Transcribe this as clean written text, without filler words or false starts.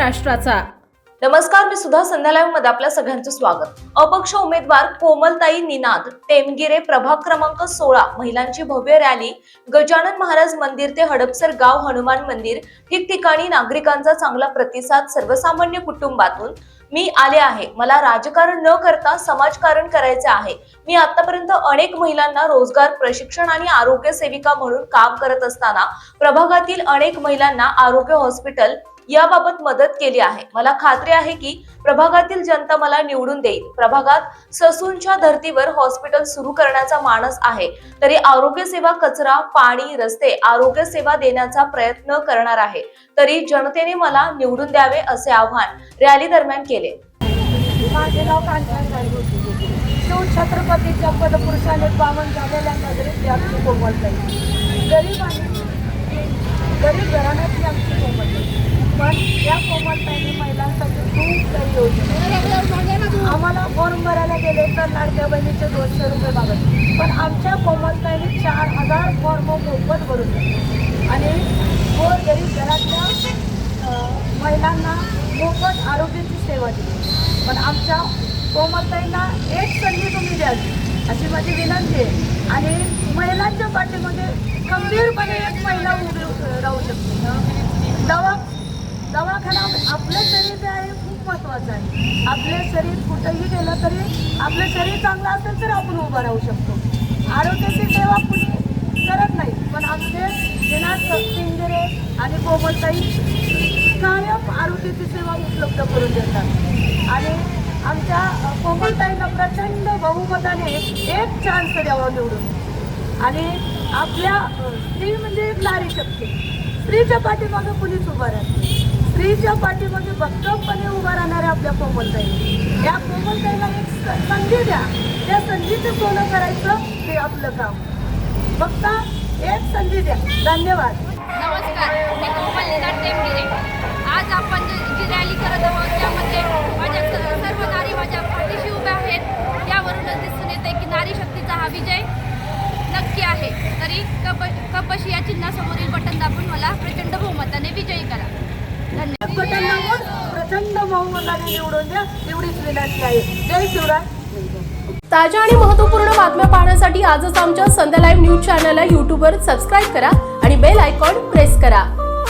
राष्ट्राचा। नमस्कार, मी सुद्धा संध्या लाईव्ह मध्ये आपल्या सगळ्यांचं स्वागत। अपक्ष उमेदवार कोमलताई निनाद टेमगिरे प्रभाग क्रमांक 16 महिलांची भव्य रॅली गजानन महाराज मंदिर ते हडपसर गाव हनुमान मंदिर ठिकठिकाणी नागरिकांचा चांगला प्रतिसाद। सर्वसामान्य कुटुंबातून मी आले आहे, मला राजकारण न करता समाजकारण करायचे आहे। मी आतापर्यंत अनेक महिलांना रोजगार, प्रशिक्षण आणि आरोग्य सेविका म्हणून काम करत असताना प्रभागातील अनेक महिलांना आरोग्य हॉस्पिटल याबाबत मदत केली आहे। मला खात्री आहे की प्रभागातील जनता मला निवडून देईल। प्रभागात ससूनच्या धर्तीवर हॉस्पिटल सुरू करण्याचा मानस आहे, तरी आरोग्य सेवा, कचरा, पाणी, रस्ते, आरोग्य सेवा देण्याचा प्रयत्न करणार आहे, तरी जनतेने मला निवडून द्यावे असे आवाहन रॅली दरम्यान केले। माझे नाव कांचन शिव छत्रपतीच्या पदपुरुषाने पावन झालेल्या नगरीतली आमची कोमलताई, गरीब घराण्यातली आमची कोमलताई। पण या कोमलताईने महिलांसाठी खूप काही योजना, आम्हाला फॉर्म भरायला गेले तर लाडक्या बहिणीचे 200 रुपये मागत, पण आमच्या कोमलताईने 4000 फॉर्म मोफत भरून दिले आणि गरीब घरातल्या महिलांना मोफत आरोग्याची सेवा दिली। पण आमच्या कोमलताईंना एक संधी तुम्ही द्यावी अशी माझी विनंती आहे आणि महिलांच्या पाठीमध्ये खंबीरपणे एक महिला उभी राहू शकते। दवाखाना आपलं शरीर जे आहे खूप महत्त्वाचं आहे। आपले शरीर कुठेही गेलं तरी आपलं शरीर चांगलं असेल तर आपण उभं राहू शकतो। आरोग्याची सेवा कुणी करत नाही, पण आमचे निनाद टेमगिरे आणि कोमलताई कायम आरोग्याची सेवा उपलब्ध करून देतात आणि आमच्या कोमलताईंना प्रचंड बहुमताने एक चान्स द्यावा निवडून। आणि आपल्या स्त्री म्हणजे एक नारी शक्ती, स्त्रीच्या पाठीमागे कुणीच उभा राहते, स्त्रीच्या पाठीमागे भक्कमपणे उभा राहणाऱ्या आपल्या कोमलताई, या कोमलताईला एक संधी द्या, त्या संधीचं सोनं करायचं हे आपलं काम, फक्त एक संधी द्या। धन्यवाद। नमस्कार, मी कोमल निनाद टेमगिरे। आज आपण जी रॅली करत आहोत त्यामध्ये माझ्या सर्व नारी माझ्या पाठीशी उभ्या आहेत। त्यावरूनच दिसून येते की नारी शक्तीचा हा विजय नक्की आहे। तरी कपशी या चिन्हासमोरील बटन दाबून मला प्रचंड बहुमताने विजयी करा। धन्यवाद। बटन दाबून प्रचंड बहुमताने निवडून द्या, एवढीच विनंती आहे। जय शिवराय। ताज्या आणि महत्त्वपूर्ण बातम्या पाहण्यासाठी आजच आमच्या संध्या लाईव्ह न्यूज चॅनलला YouTube वर सबस्क्राईब करा आणि बेल आयकॉन प्रेस करा।